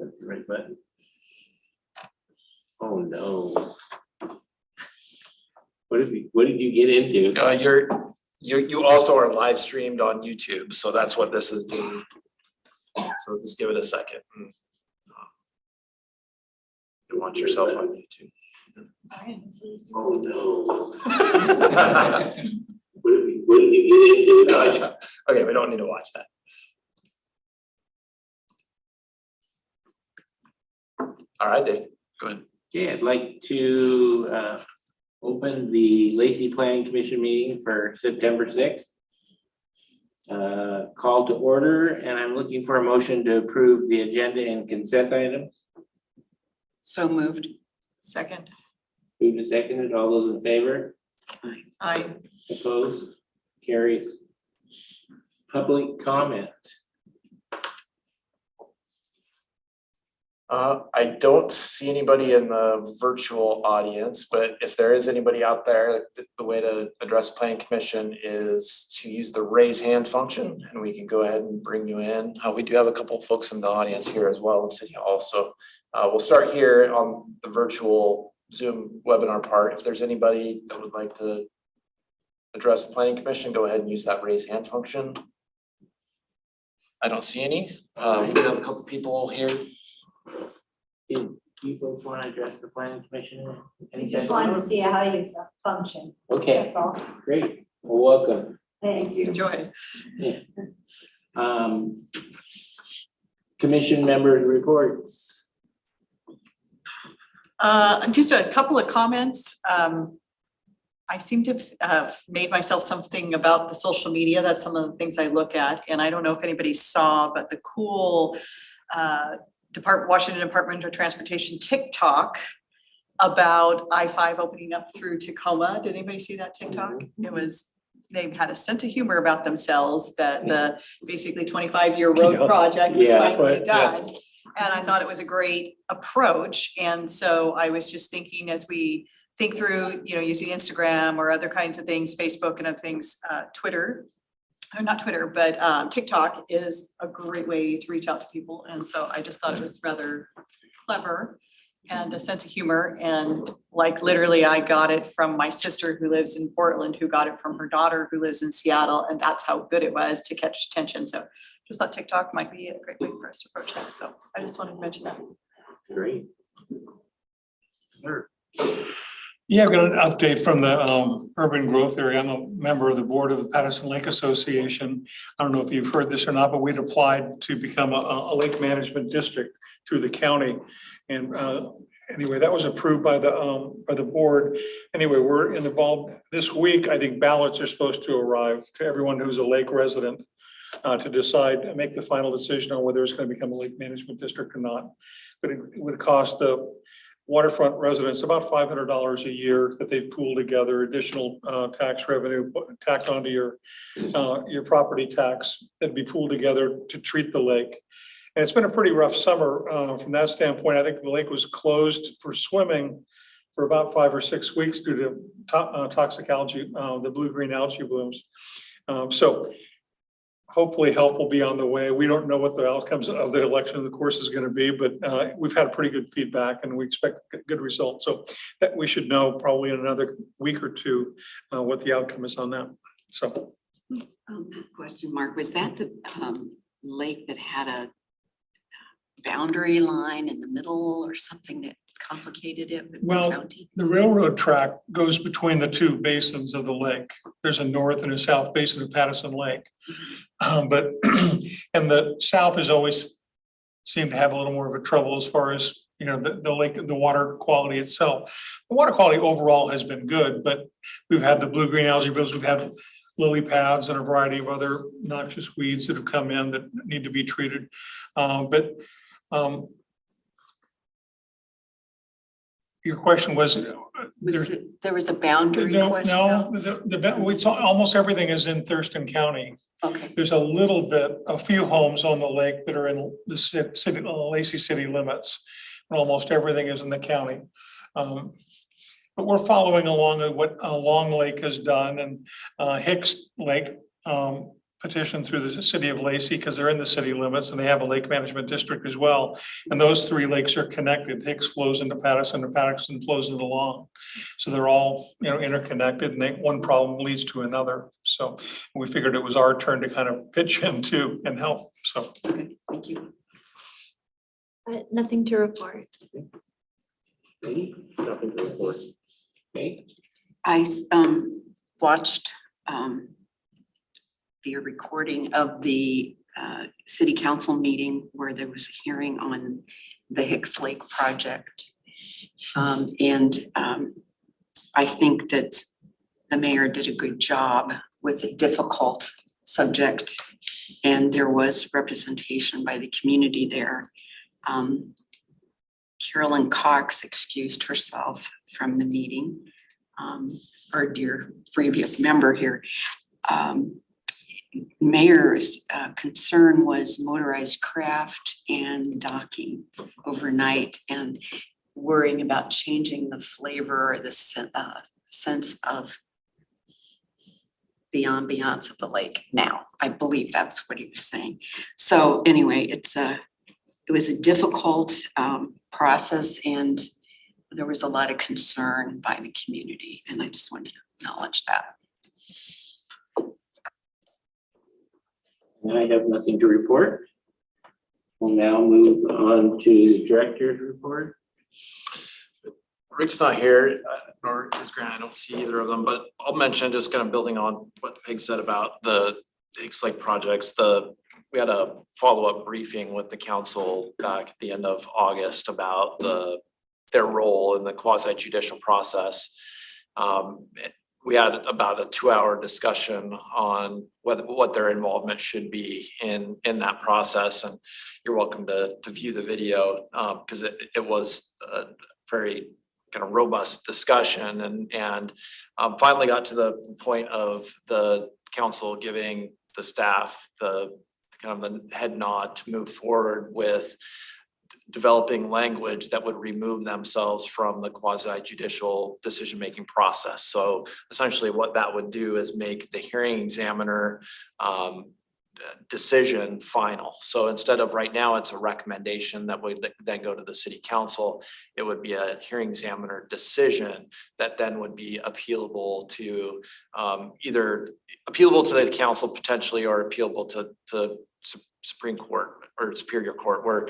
That's the right button. Oh, no. What did you get into? You also are live streamed on YouTube, so that's what this is doing. So just give it a second. You want yourself on YouTube. Oh, no. What did you get into? Okay, we don't need to watch that. All right, Dave, go ahead. Okay, I'd like to open the Lacey Planning Commission meeting for September 6th. Call to order, and I'm looking for a motion to approve the agenda and consent items. So moved. Second. Moved and seconded. All those in favor? Aye. Opposed? Carries. Public comment. I don't see anybody in the virtual audience, but if there is anybody out there, the way to address planning commission is to use the raise hand function, and we can go ahead and bring you in. We do have a couple of folks in the audience here as well in City Hall. So we'll start here on the virtual Zoom webinar part. If there's anybody that would like to address the planning commission, go ahead and use that raise hand function. I don't see any. We do have a couple people here. Do you folks want to address the planning commission? Just wanted to see how you function. Okay, That's all. great. Well, welcome. Thanks. Enjoy. Yeah. Commission members reports. Just a couple of comments. I seem to have made myself something about the social media. That's some of the things I look at. And I don't know if anybody saw, but the cool Washington Department of Transportation TikTok about I-5 opening up through Tacoma. Did anybody see that TikTok? They had a sense of humor about themselves that the basically 25-year road project was finally done. And I thought it was a great approach. And so I was just thinking, as we think through, using Instagram or other kinds of things, Facebook and other things, Twitter, or not Twitter, but TikTok is a great way to reach out to people. And so I just thought it was rather clever and a sense of humor. And like literally I got it from my sister who lives in Portland, who got it from her daughter who lives in Seattle. And that's how good it was to catch attention. So just thought TikTok might be a great way for us to approach that. So I just wanted to mention that. Great. Sure. Yeah, I've got an update from the urban growth area. I'm a member of the board of the Patterson Lake Association. I don't know if you've heard this or not, but we'd applied to become a lake management district through the county. And anyway, that was approved by the board. Anyway, we're in the ball this week. I think ballots are supposed to arrive to everyone who's a lake resident to decide and make the final decision on whether it's going to become a lake management district or not. But it would cost the waterfront residents about $500 a year that they pool together, additional tax revenue tacked onto your property tax that'd be pooled together to treat the lake. And it's been a pretty rough summer from that standpoint. I think the lake was closed for swimming for about 5 or 6 weeks due to toxic algae, the blue-green algae blooms. So hopefully help will be on the way. We don't know what the outcomes of the election of the course is going to be, but we've had pretty good feedback and we expect good results. So that we should know probably in another week or two what the outcome is on that. So. Question, Mark, was that the lake that had a boundary line in the middle or something that complicated it with the county? The railroad track goes between the two basins of the lake. There's a north and a south basin of Patterson Lake. But and the south has always seemed to have a little more of a trouble as far as, the lake, the water quality itself. The water quality overall has been good, but we've had the blue-green algae blooms, we've had lily pads and a variety of other noxious weeds that have come in that need to be treated. Your question was there was a boundary question? No, almost everything is in Thurston County. Okay. There's a few homes on the lake that are in the city, Lacey city limits. And almost everything is in the county. But we're following along what Long Lake has done, and Hicks Lake petition through the city of Lacey because they're in the city limits and they have a lake management district as well. And those three lakes are connected. Hicks flows into Patterson and Patterson flows into Long. So they're all, interconnected and one problem leads to another. So we figured it was our turn to kind of pitch in too and help. So. Okay, thank you. Nothing to report. Maybe, nothing to report. Okay, I watched the recording of the city council meeting where there was a hearing on the Hicks Lake project. I think that the mayor did a good job with a difficult subject, and there was representation by the community there. Carolyn Cox excused herself from the meeting. Our dear previous member here. Mayor's concern was motorized craft and docking overnight and worrying about changing the flavor or the sense of the ambiance of the lake now. I believe that's what he was saying. So anyway, it was a difficult process and there was a lot of concern by the community, and I just want to acknowledge that. and I have nothing to report. We'll now move on to the director's report. Rick's not here, nor is Grant. I don't see either of them, but I'll mention, just kind of building on what Peg said about the Hicks Lake projects. We had a follow-up briefing with the council back at the end of August about their role in the quasi judicial process. We had about a 2-hour discussion on what their involvement should be in that process, and you're welcome to view the video because it was a very kind of robust discussion, and finally got to the point of the council giving the staff the head nod to move forward with developing language that would remove themselves from the quasi judicial decision-making process. So essentially what that would do is make the hearing examiner decision final. So instead of right now, it's a recommendation that would then go to the city council. It would be a hearing examiner decision that then would be appealable to either appealable to the council potentially, or appealable to Supreme Court or Superior Court. We're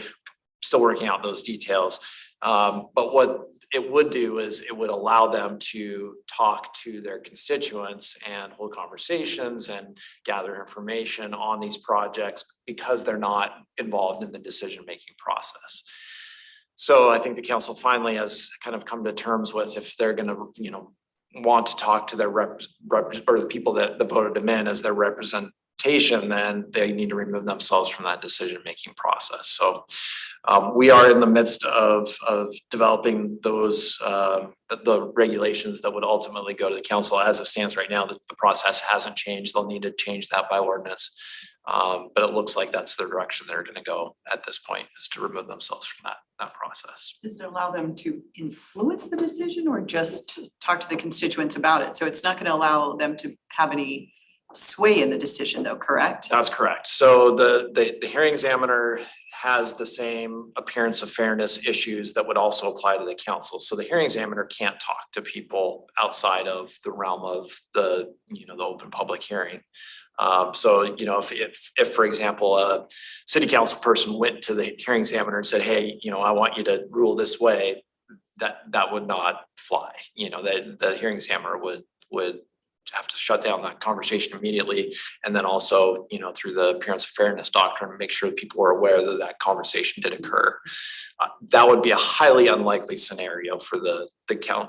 still working out those details. But what it would do is it would allow them to talk to their constituents and hold conversations and gather information on these projects because they're not involved in the decision-making process. So I think the council finally has kind of come to terms with, if they're gonna, want to talk to their or the people that voted them in as their representation, then they need to remove themselves from that decision-making process. So we are in the midst of developing those the regulations that would ultimately go to the council. As it stands right now, the process hasn't changed. They'll need to change that by ordinance. But it looks like that's the direction they're going to go at this point, is to remove themselves from that process. Does it allow them to influence the decision or just talk to the constituents about it? So it's not going to allow them to have any sway in the decision though, correct? That's correct. So the hearing examiner has the same appearance of fairness issues that would also apply to the council. So the hearing examiner can't talk to people outside of the realm of the open public hearing. So if for example a city council person went to the hearing examiner and said, hey, I want you to rule this way, that would not fly. The hearing examiner would have to shut down that conversation immediately, and then also through the appearance of fairness doctrine, make sure that people are aware that conversation did occur. That would be a highly unlikely scenario for the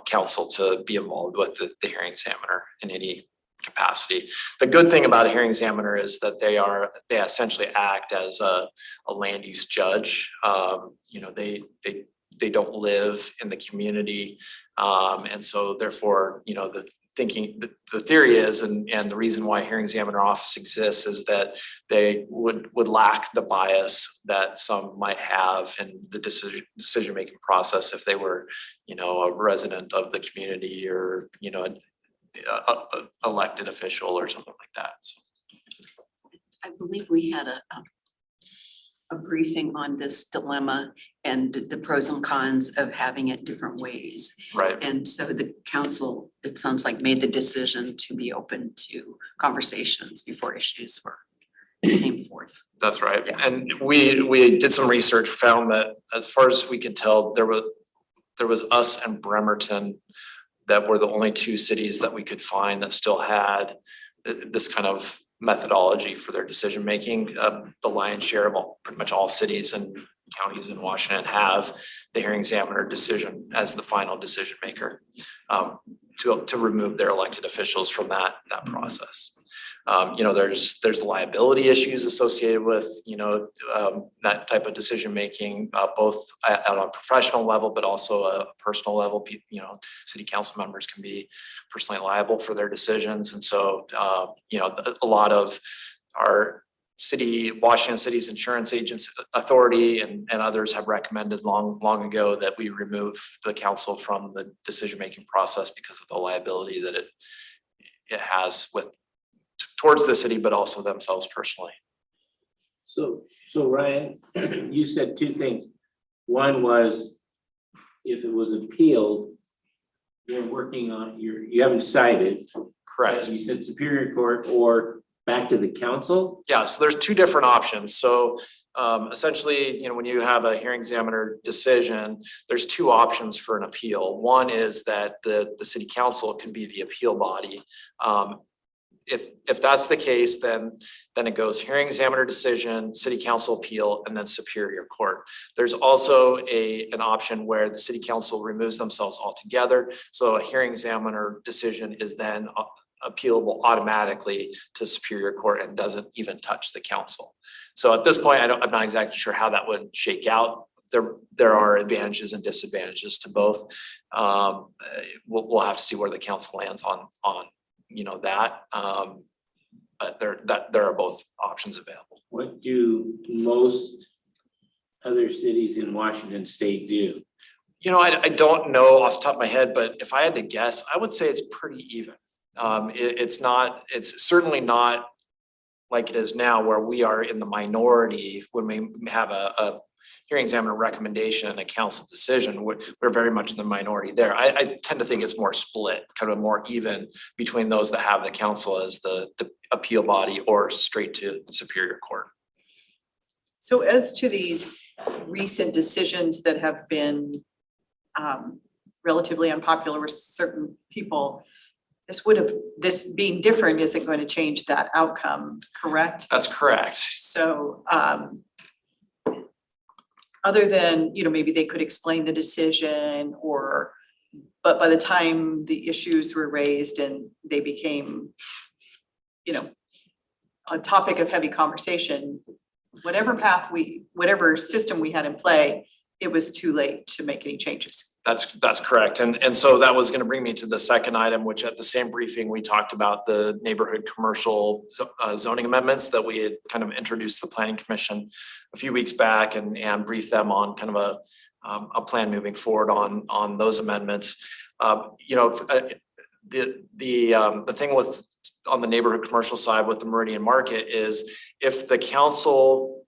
council to be involved with the hearing examiner in any capacity. The good thing about a hearing examiner is that they essentially act as a land use judge. They don't live in the community, and so therefore the theory is, and the reason why hearing examiner office exists, is that they would lack the bias that some might have in the decision-making process if they were, a resident of the community or, an elected official or something like that. So. I believe we had a briefing on this dilemma and the pros and cons of having it different ways. Right. And so the council, it sounds like, made the decision to be open to conversations before issues came forth. That's right. Yeah. And we did some research, found that as far as we could tell, there was us and Bremerton that were the only two cities that we could find that still had this kind of methodology for their decision making. The lion's share of pretty much all cities and counties in Washington have the hearing examiner decision as the final decision maker, to remove their elected officials from that process. There's liability issues associated with, that type of decision making, both on a professional level, but also a personal level. City council members can be personally liable for their decisions. And so, a lot of our Washington City's insurance agents authority and others have recommended long ago that we remove the council from the decision-making process because of the liability that it has towards the city, but also themselves personally. So Ryan, you said two things. One was if it was appealed, you're working on, you haven't decided. Correct. You said Superior Court or back to the council? Yeah, so there's two different options. So essentially, when you have a hearing examiner decision, there's two options for an appeal. One is that the city council can be the appeal body. If that's the case, then it goes hearing examiner decision, city council appeal, and then Superior Court. There's also an option where the city council removes themselves altogether. So a hearing examiner decision is then appealable automatically to Superior Court and doesn't even touch the council. So at this point, I'm not exactly sure how that would shake out. There are advantages and disadvantages to both. We'll have to see where the council lands on that. But there are both options available. What do most other cities in Washington state do? I don't know off the top of my head, but if I had to guess, I would say it's pretty even. It's certainly not like it is now where we are in the minority when we have a hearing examiner recommendation and a council decision. We're very much in the minority there. I tend to think it's more split, kind of more even between those that have the council as the appeal body or straight to Superior Court. So as to these recent decisions that have been relatively unpopular with certain people, this being different isn't going to change that outcome, correct? That's correct. So other than, maybe they could explain the decision but by the time the issues were raised and they became, a topic of heavy conversation, whatever system we had in play, it was too late to make any changes. That's correct. And so that was going to bring me to the second item, which at the same briefing, we talked about the neighborhood commercial zoning amendments that we had kind of introduced the Planning Commission a few weeks back and briefed them on kind of a plan moving forward on those amendments. The thing on the neighborhood commercial side with the Meridian Market is if the council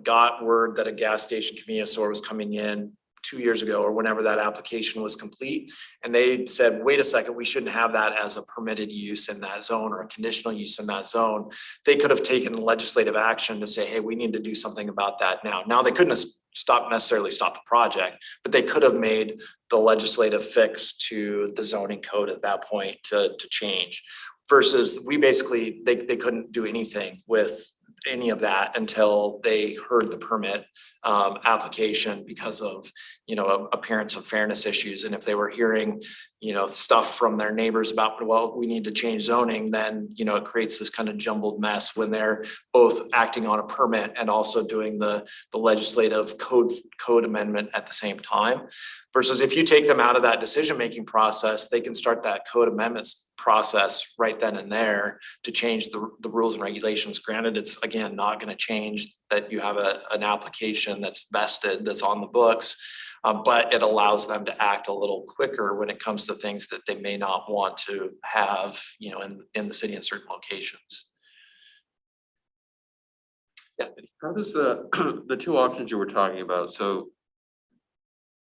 got word that a gas station convenience store was coming in 2 years ago or whenever that application was complete, and they said, wait a second, we shouldn't have that as a permitted use in that zone or a conditional use in that zone, they could have taken legislative action to say, hey, we need to do something about that now. Now, they couldn't have necessarily stopped the project, but they could have made the legislative fix to the zoning code at that point to change. Versus they couldn't do anything with any of that until they heard the permit application because of appearance of fairness issues. And if they were hearing stuff from their neighbors about, well, we need to change zoning, then it creates this kind of jumbled mess when they're both acting on a permit and also doing the legislative code amendment at the same time. Versus if you take them out of that decision-making process, they can start that code amendments process right then and there to change the rules and regulations. Granted, it's again not going to change that you have an application that's vested, that's on the books, but it allows them to act a little quicker when it comes to things that they may not want to have, in the city in certain locations. How does the, the two options you were talking about, so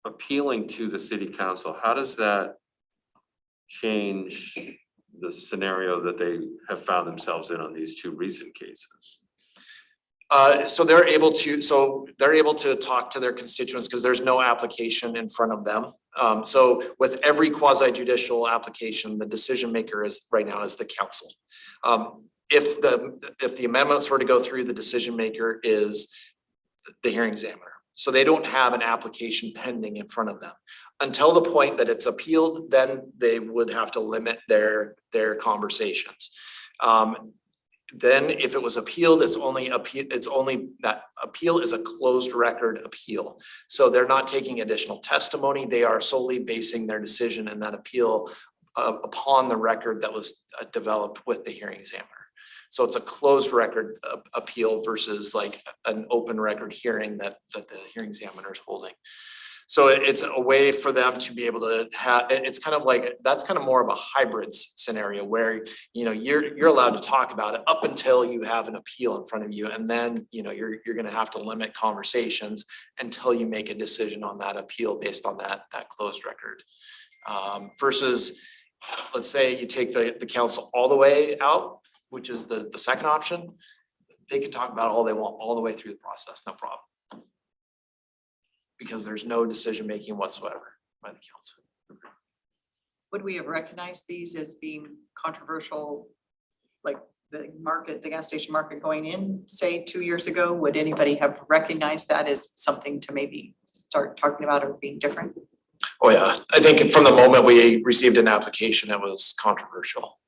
appealing to the city council, how does that change the scenario that they have found themselves in on these two recent cases? So they're able to talk to their constituents because there's no application in front of them. So with every quasi judicial application, the decision maker is right now is the council. If the amendments were to go through, the decision maker is the hearing examiner. So they don't have an application pending in front of them. Until the point that it's appealed, then they would have to limit their conversations. Then if it was appealed, it's only that appeal is a closed record appeal. So they're not taking additional testimony. They are solely basing their decision and that appeal upon the record that was developed with the hearing examiner. So it's a closed record appeal versus like an open record hearing that the hearing examiner is holding. So it's a way for them to be able to have, it's kind of like, that's kind of more of a hybrid scenario where, you know, you're allowed to talk about it up until you have an appeal in front of you. And then, you know, you're gonna have to limit conversations until you make a decision on that appeal based on that closed record. Versus, let's say you take the council all the way out, which is the second option. They can talk about all they want all the way through the process, no problem. Because there's no decision-making whatsoever by the council. Would we have recognized these as being controversial? Like the gas station market going in, say 2 years ago, would anybody have recognized that as something to maybe start talking about or being different? Oh, yeah, I think from the moment we received an application, it was controversial.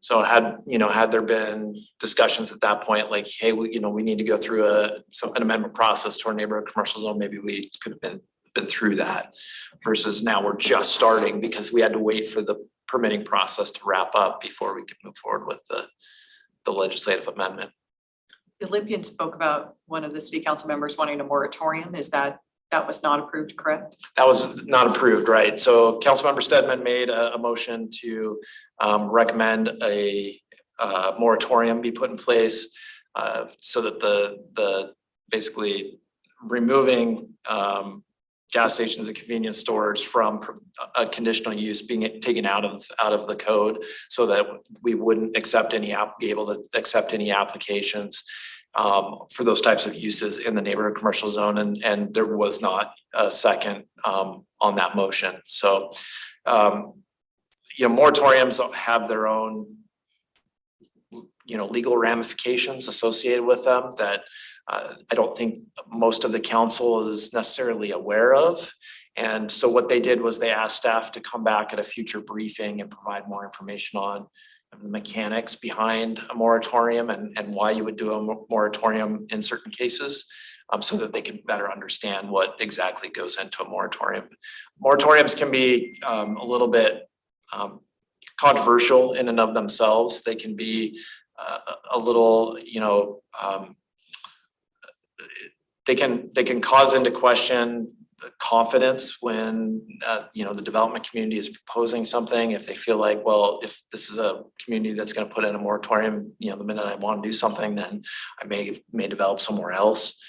So had there been discussions at that point, like, hey, we need to go through an amendment process to our neighborhood commercial zone, maybe we could have been through that. Versus now we're just starting because we had to wait for the permitting process to wrap up before we could move forward with the legislative amendment. The Olympian spoke about one of the city council members wanting a moratorium. Is that was not approved, correct? That was not approved, right? So Councilmember Stedman made a motion to recommend a moratorium be put in place so that the basically removing gas stations and convenience stores from a conditional use being taken out of the code so that we wouldn't be able to accept any applications for those types of uses in the neighborhood commercial zone, and there was not a second on that motion. So moratoriums have their own legal ramifications associated with them that I don't think most of the council is necessarily aware of. And so what they did was they asked staff to come back at a future briefing and provide more information on the mechanics behind a moratorium and why you would do a moratorium in certain cases, so that they can better understand what exactly goes into a moratorium. Moratoriums can be a little bit controversial in and of themselves. They can be a little, they can cause into question the confidence when the development community is proposing something. If they feel like, well, if this is a community that's going to put in a moratorium, the minute I want to do something, then I may develop somewhere else.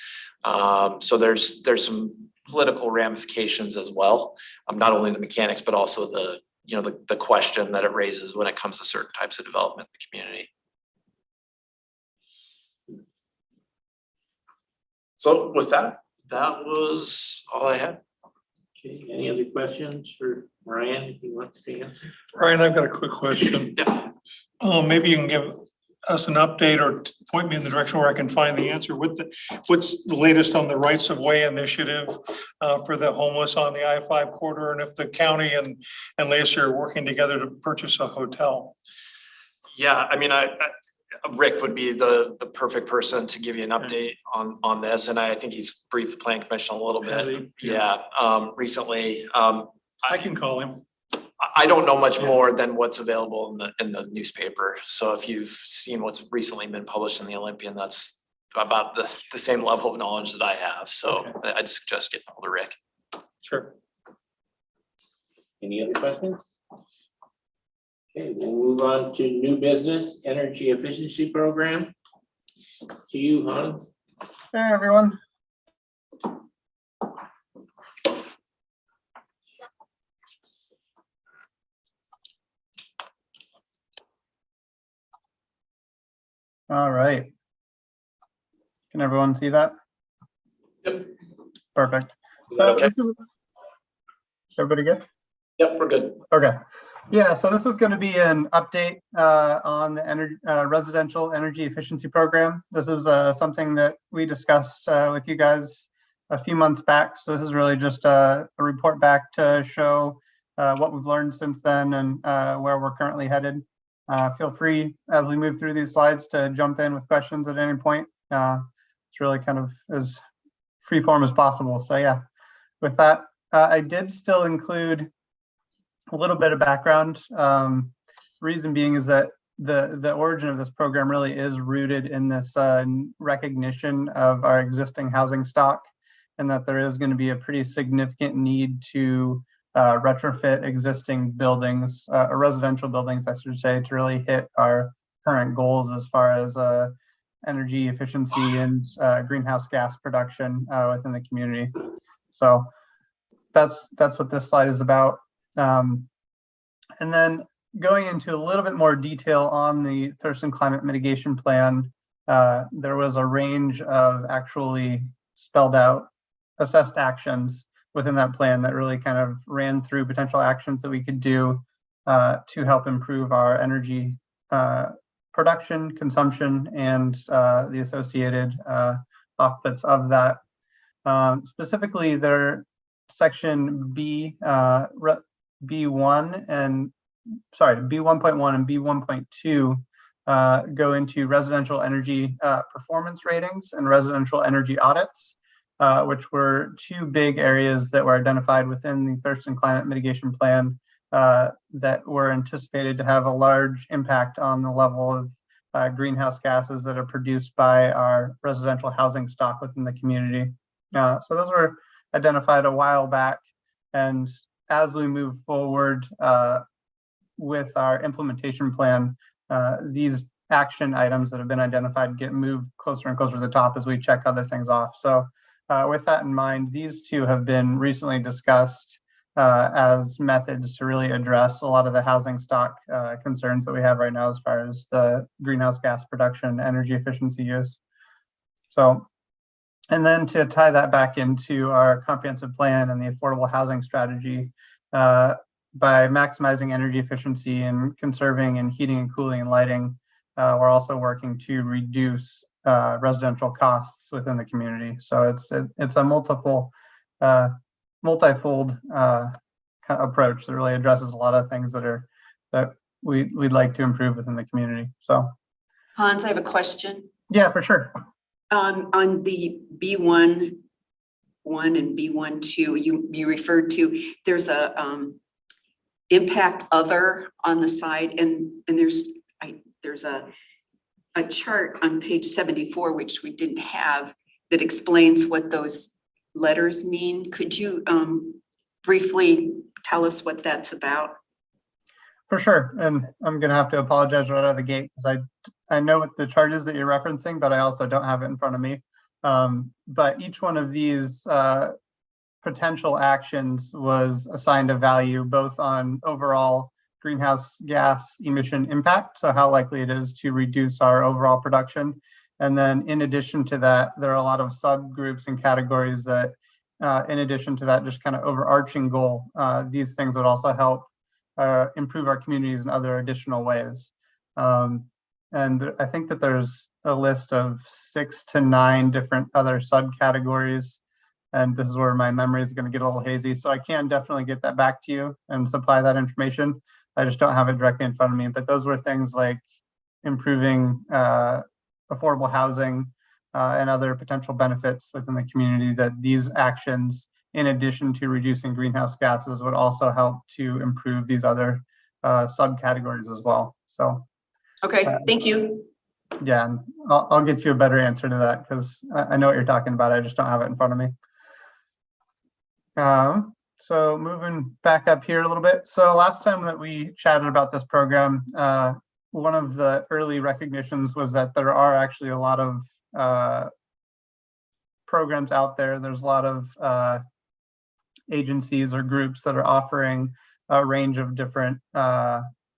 So there's some political ramifications as well. Not only the mechanics, but also the question that it raises when it comes to certain types of development in the community. So with that was all I had. Okay, any other questions for Ryan if he wants to answer? Ryan, I've got a quick question. Yeah. Maybe you can give us an update or point me in the direction where I can find the answer. What's the latest on the rights of way initiative for the homeless on the I-5 corridor, and if the county and Lacey are working together to purchase a hotel? Yeah, I mean, Rick would be the perfect person to give you an update on this, and I think he's briefed the planning commission a little Has bit. he? Yeah, recently. I can call him. I don't know much more than what's available in the newspaper. So if you've seen what's recently been published in the Olympian, that's about the same level of knowledge that I have. So I just suggest getting hold of Rick. Sure. Any other questions? Okay, we'll move on to new business, energy efficiency program. to you, Hans. Hey, everyone. All right. Can everyone see that? Yep. Perfect. Is that So okay? this is, everybody good? Yep, we're good. Okay. Yeah, so this is going to be an update on the residential energy efficiency program. This is something that we discussed with you guys a few months back. So this is really just a report back to show what we've learned since then and where we're currently headed. Feel free as we move through these slides to jump in with questions at any point. It's really kind of as free form as possible. So yeah, with that, I did still include a little bit of background. Reason being is that the origin of this program really is rooted in this recognition of our existing housing stock, and that there is going to be a pretty significant need to retrofit existing buildings, or residential buildings, I should say, to really hit our current goals as far as energy efficiency and greenhouse gas production within the community. So that's what this slide is about. And then going into a little bit more detail on the Thurston Climate Mitigation Plan, there was a range of actually spelled out assessed actions within that plan that really kind of ran through potential actions that we could do to help improve our energy production, consumption, and the associated offsets of that. Specifically, there section B, B1 and B1.1 and B1.2 go into residential energy performance ratings and residential energy audits, which were two big areas that were identified within the Thurston Climate Mitigation Plan that were anticipated to have a large impact on the level of greenhouse gases that are produced by our residential housing stock within the community. So those were identified a while back, and as we move forward with our implementation plan, these action items that have been identified get moved closer and closer to the top as we check other things off. So with that in mind, these two have been recently discussed as methods to really address a lot of the housing stock concerns that we have right now as far as the greenhouse gas production, energy efficiency use. So, and then to tie that back into our comprehensive plan and the affordable housing strategy, by maximizing energy efficiency and conserving and heating and cooling and lighting, we're also working to reduce residential costs within the community. So it's a multifold approach that really addresses a lot of things that we'd like to improve within the community. So Hans, I have a question. yeah, for sure. On the B1.1 and B1.2, you referred to, there's a impact other on the side, and there's a chart on page 74, which we didn't have, that explains what those letters mean. Could you briefly tell us what that's about? For sure, and I'm gonna have to apologize right out of the gate because I know what the chart is that you're referencing, but I also don't have it in front of me. But each one of these potential actions was assigned a value both on overall greenhouse gas emission impact, so how likely it is to reduce our overall production. And then in addition to that, there are a lot of subgroups and categories that in addition to that just kind of overarching goal, these things would also help improve our communities in other additional ways. And I think that there's a list of 6 to 9 different other subcategories. And this is where my memory is going to get a little hazy. So I can definitely get that back to you and supply that information. I just don't have it directly in front of me. But those were things like improving affordable housing and other potential benefits within the community, that these actions, in addition to reducing greenhouse gases, would also help to improve these other subcategories as well. So, Okay, thank you. yeah, and I'll get you a better answer to that because I know what you're talking about. I just don't have it in front of me. So moving back up here a little bit. So last time that we chatted about this program, one of the early recognitions was that there are actually a lot of programs out there. There's a lot of agencies or groups that are offering a range of different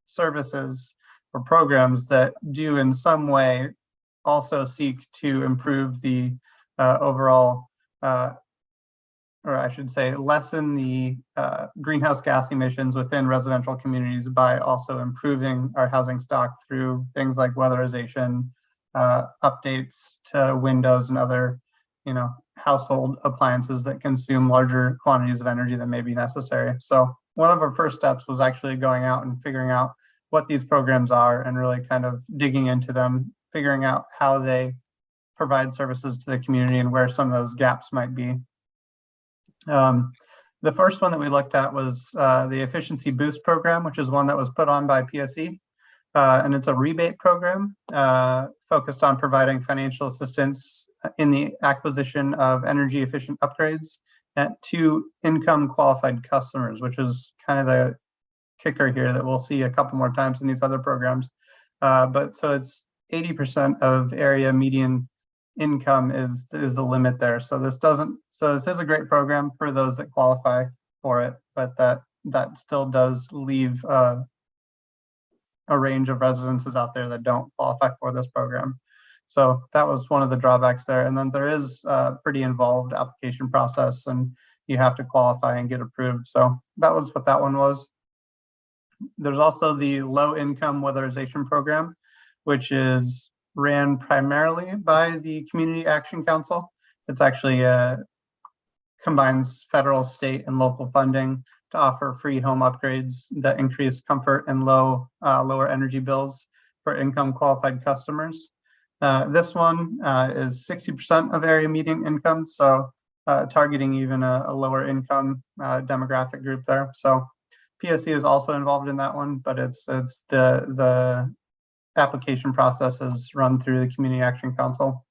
services or programs that do in some way also seek to improve the overall, or I should say, lessen the greenhouse gas emissions within residential communities by also improving our housing stock through things like weatherization, updates to windows and other, household appliances that consume larger quantities of energy than may be necessary. So one of our first steps was actually going out and figuring out what these programs are and really kind of digging into them, figuring out how they provide services to the community and where some of those gaps might be. The first one that we looked at was the Efficiency Boost program, which is one that was put on by PSE. And it's a rebate program focused on providing financial assistance in the acquisition of energy efficient upgrades to income qualified customers, which is kind of the kicker here that we'll see a couple more times in these other programs. But so it's 80% of area median income is the limit there. So this is a great program for those that qualify for it, but that still does leave a range of residences out there that don't qualify for this program. So that was one of the drawbacks there. And then there is a pretty involved application process and you have to qualify and get approved. So that was what that one was. There's also the low income weatherization program, which is ran primarily by the Community Action Council. It's actually combines federal, state, and local funding to offer free home upgrades that increase comfort and lower energy bills for income qualified customers. This one is 60% of area median income, so targeting even a lower income demographic group there. So PSE is also involved in that one, but it's the application process is run through the Community Action Council.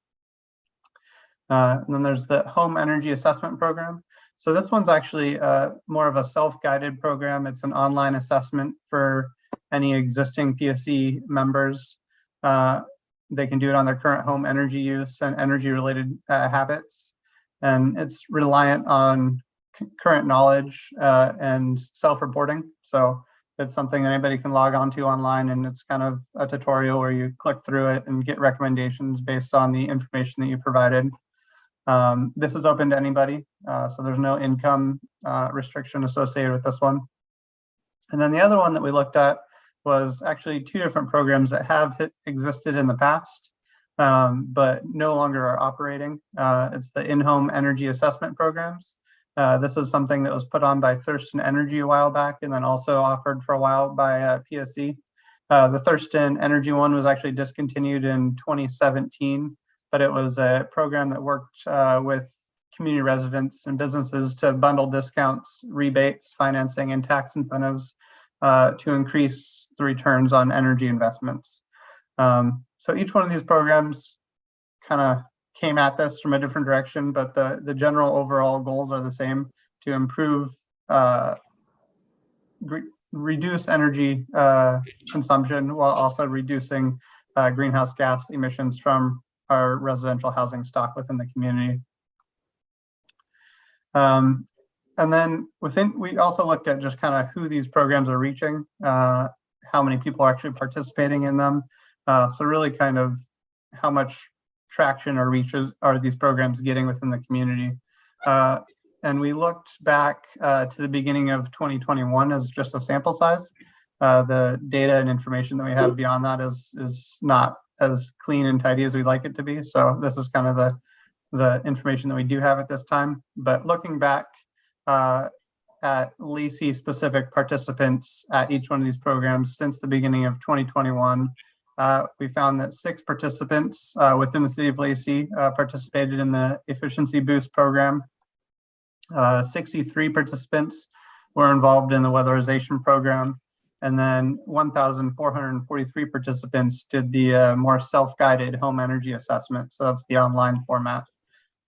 And then there's the Home Energy Assessment Program. So this one's actually more of a self-guided program. It's an online assessment for any existing PSE members. They can do it on their current home energy use and energy related habits. And it's reliant on current knowledge and self-reporting. So it's something anybody can log on to online, and it's kind of a tutorial where you click through it and get recommendations based on the information that you provided. This is open to anybody, so there's no income restriction associated with this one. And then the other one that we looked at was actually two different programs that have existed in the past, but no longer are operating. It's the in-home energy assessment programs. This is something that was put on by Thurston Energy a while back and then also offered for a while by PSE. The Thurston Energy one was actually discontinued in 2017, but it was a program that worked with community residents and businesses to bundle discounts, rebates, financing, and tax incentives to increase the returns on energy investments. So each one of these programs kind of came at this from a different direction, but the general overall goals are the same: to improve, reduce energy consumption while also reducing greenhouse gas emissions from our residential housing stock within the community. And then we also looked at just kind of who these programs are reaching, how many people are actually participating in them. So really kind of how much traction or reaches are these programs getting within the community. And we looked back to the beginning of 2021 as just a sample size. The data and information that we have beyond that is not as clean and tidy as we'd like it to be. So this is kind of the information that we do have at this time. But looking back at Lacey specific participants at each one of these programs since the beginning of 2021, we found that 6 participants within the city of Lacey participated in the Efficiency Boost program. 63 participants were involved in the weatherization program, and then 1,443 participants did the more self-guided home energy assessment. So that's the online format.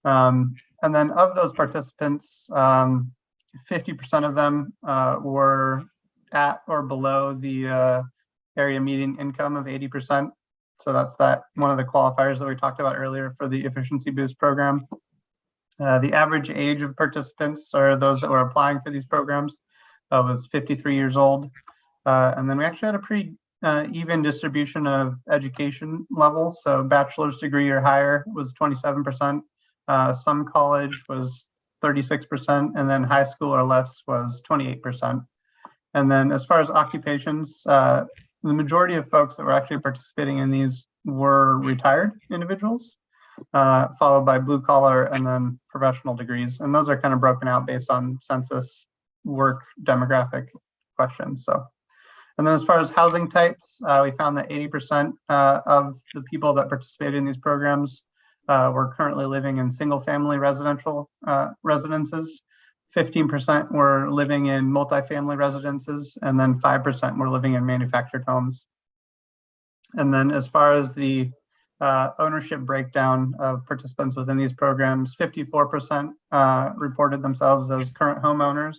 And then of those participants, 50% of them were at or below the area median income of 80%. So that's that one of the qualifiers that we talked about earlier for the Efficiency Boost program. The average age of participants, or those that were applying for these programs, was 53 years old. And then we actually had a pretty even distribution of education level. So bachelor's degree or higher was 27%. Some college was 36%, and then high school or less was 28%. And then as far as occupations, the majority of folks that were actually participating in these were retired individuals, followed by blue collar and then professional degrees. And those are kind of broken out based on census work demographic questions. So, and then as far as housing types, we found that 80% of the people that participated in these programs were currently living in single family residential residences. 15% were living in multifamily residences, and then 5% were living in manufactured homes. And then as far as the ownership breakdown of participants within these programs, 54% reported themselves as current homeowners,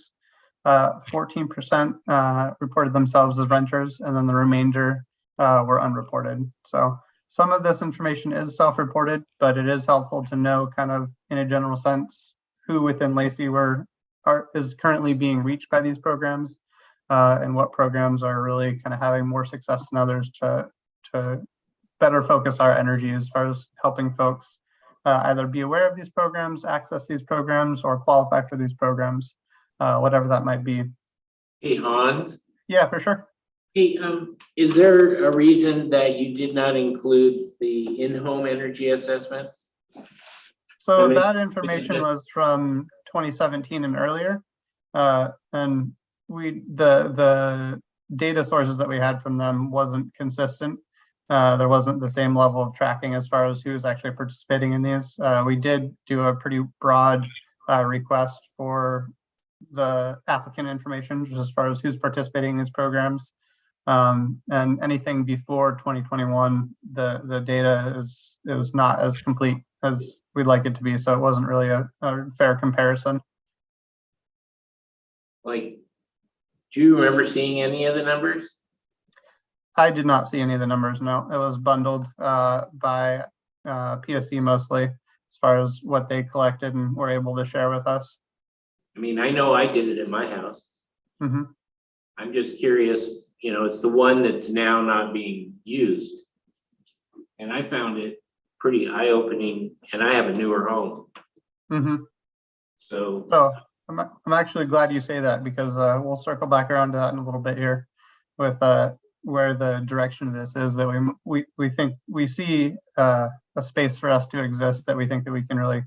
14% reported themselves as renters, and then the remainder were unreported. So some of this information is self-reported, but it is helpful to know kind of in a general sense who within Lacey is currently being reached by these programs, and what programs are really kind of having more success than others to better focus our energy as far as helping folks either be aware of these programs, access these programs, or qualify for these programs, whatever that might be. Hey, Hans, Yeah, for sure. hey, is there a reason that you did not include the in-home energy assessments? So mean, that information was from 2017 and earlier. And the data sources that we had from them wasn't consistent. There wasn't the same level of tracking as far as who was actually participating in these. We did do a pretty broad request for the applicant information, just as far as who's participating in these programs. And anything before 2021, the data is not as complete as we'd like it to be. So it wasn't really a fair comparison. Like, do you remember seeing any of the numbers? I did not see any of the numbers, no. It was bundled by PSC mostly, as far as what they collected and were able to share with us. I mean, I know I did it at my house. Mm-hmm. I'm just curious, it's the one that's now not being used. And I found it pretty eye-opening, and I have a newer home. Mm-hmm. So, So I'm actually glad you say that, because we'll circle back around to that in a little bit here with where the direction of this is, that we think we see a space for us to exist, that we think that we can really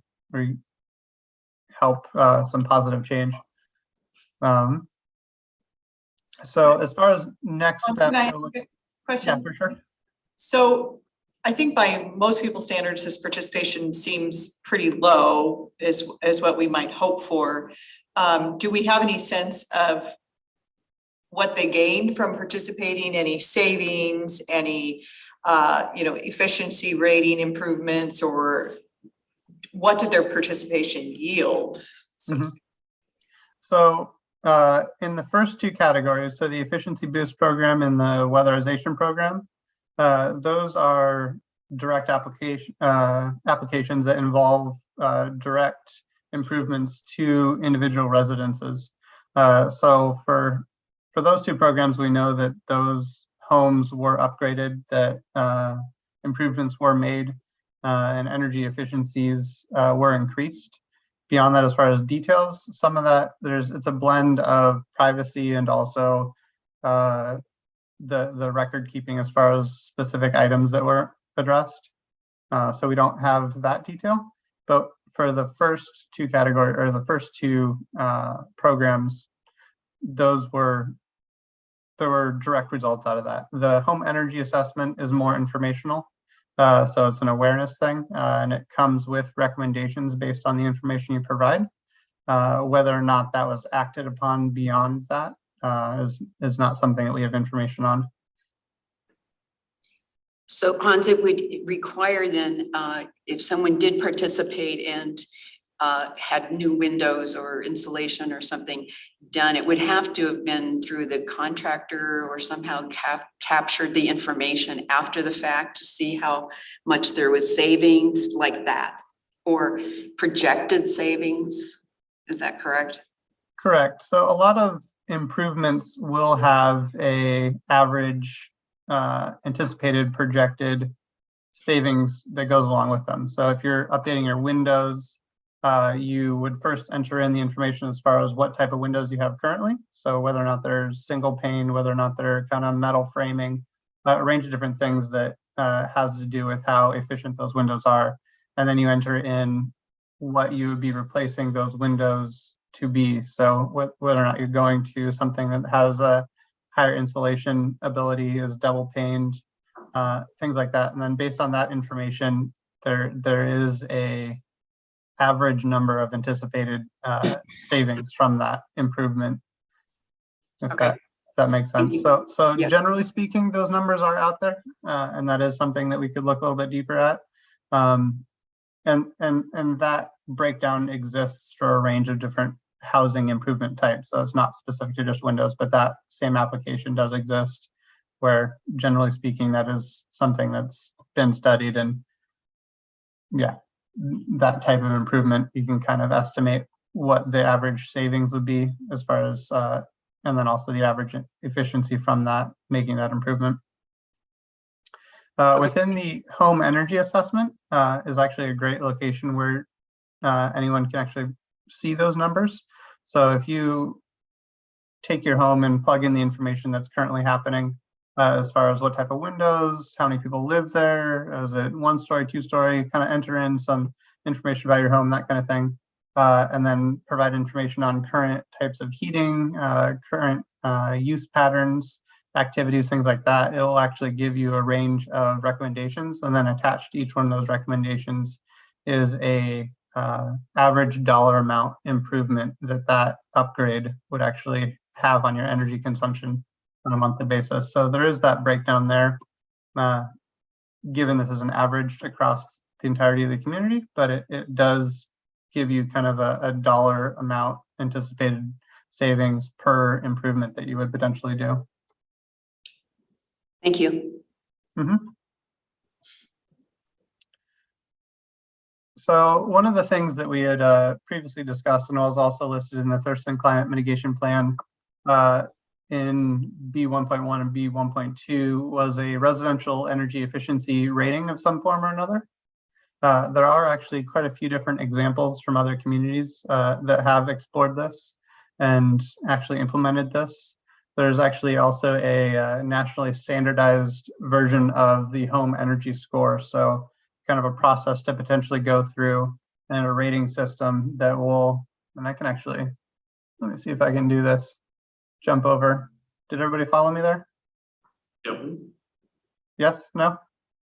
help some positive change. So as far as next steps, Can I ask a yeah, question? for sure. So I think by most people's standards, this participation seems pretty low, is what we might hope for. Do we have any sense of what they gained from participating, any savings, any efficiency rating improvements, or what did their participation yield? So in the first two categories, so the Efficiency Boost program and the weatherization program, those are direct applications that involve direct improvements to individual residences. So for those two programs, we know that those homes were upgraded, that improvements were made, and energy efficiencies were increased. Beyond that, as far as details, some of that it's a blend of privacy and also the record keeping as far as specific items that were addressed. So we don't have that detail, but for the first two category, or the first two programs, there were direct results out of that. The home energy assessment is more informational. So it's an awareness thing, and it comes with recommendations based on the information you provide. Whether or not that was acted upon beyond that is not something that we have information on. So Hans, it would require then, if someone did participate and had new windows or insulation or something done, it would have to have been through the contractor or somehow captured the information after the fact to see how much there was savings like that, or projected savings. Is that correct? Correct. So a lot of improvements will have a average anticipated projected savings that goes along with them. So if you're updating your windows, you would first enter in the information as far as what type of windows you have currently. So whether or not they're single pane, whether or not they're kind of metal framing, a range of different things that has to do with how efficient those windows are. And then you enter in what you would be replacing those windows to be. So whether or not you're going to something that has a higher insulation ability, is double paned, things like that. And then based on that information, there is a average number of anticipated savings from that improvement. If Okay. that makes Thank sense. you. So Yeah. generally speaking, those numbers are out there, and that is something that we could look a little bit deeper at. And that breakdown exists for a range of different housing improvement types. So it's not specific to just windows, but that same application does exist, where generally speaking, that is something that's been studied. And yeah, that type of improvement, you can kind of estimate what the average savings would be as far as, and then also the average efficiency from that, making that improvement. Within the home energy assessment is actually a great location where anyone can actually see those numbers. So if you take your home and plug in the information that's currently happening, as far as what type of windows, how many people live there, is it 1-story, 2-story, kind of enter in some information about your home, that kind of thing. And then provide information on current types of heating, current use patterns, activities, things like that. It will actually give you a range of recommendations, and then attached to each one of those recommendations is a average dollar amount improvement that upgrade would actually have on your energy consumption on a monthly basis. So there is that breakdown there, given this is an average across the entirety of the community, but it does give you kind of a dollar amount anticipated savings per improvement that you would potentially do. Thank you. So one of the things that we had previously discussed and was also listed in the Thurston Climate Mitigation Plan in B1.1 and B1.2 was a residential energy efficiency rating of some form or another. There are actually quite a few different examples from other communities that have explored this and actually implemented this. There's actually also a nationally standardized version of the home energy score. So kind of a process to potentially go through and a rating system that will, and I can actually, let me see if I can do this, jump over. Did everybody follow me there? Yep. Yes, no?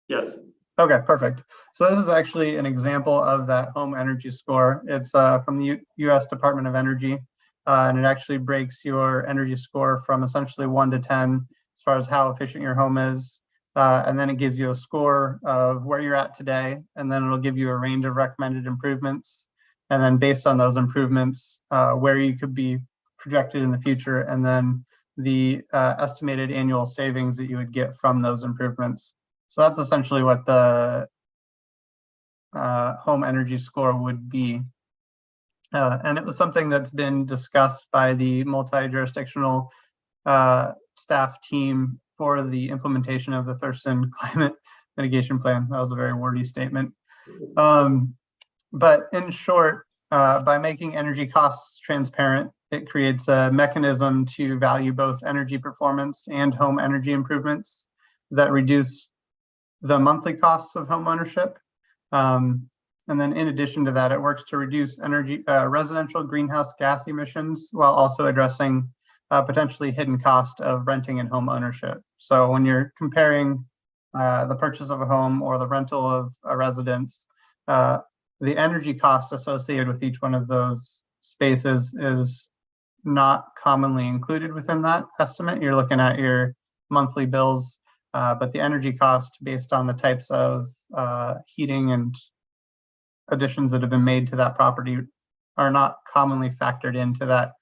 Yes. Okay, perfect. So this is actually an example of that home energy score. It's from the US Department of Energy, and it actually breaks your energy score from essentially 1 to 10 as far as how efficient your home is. And then it gives you a score of where you're at today, and then it'll give you a range of recommended improvements. And then based on those improvements, where you could be projected in the future, and then the estimated annual savings that you would get from those improvements. So that's essentially what the home energy score would be. And it was something that's been discussed by the multi-jurisdictional staff team for the implementation of the Thurston Climate Mitigation Plan. That was a very wordy statement. But in short, by making energy costs transparent, it creates a mechanism to value both energy performance and home energy improvements that reduce the monthly costs of home ownership. And then in addition to that, it works to reduce energy residential greenhouse gas emissions while also addressing potentially hidden cost of renting and home ownership. So when you're comparing the purchase of a home or the rental of a residence, the energy cost associated with each one of those spaces is not commonly included within that estimate. You're looking at your monthly bills, but the energy cost based on the types of heating and additions that have been made to that property are not commonly factored into that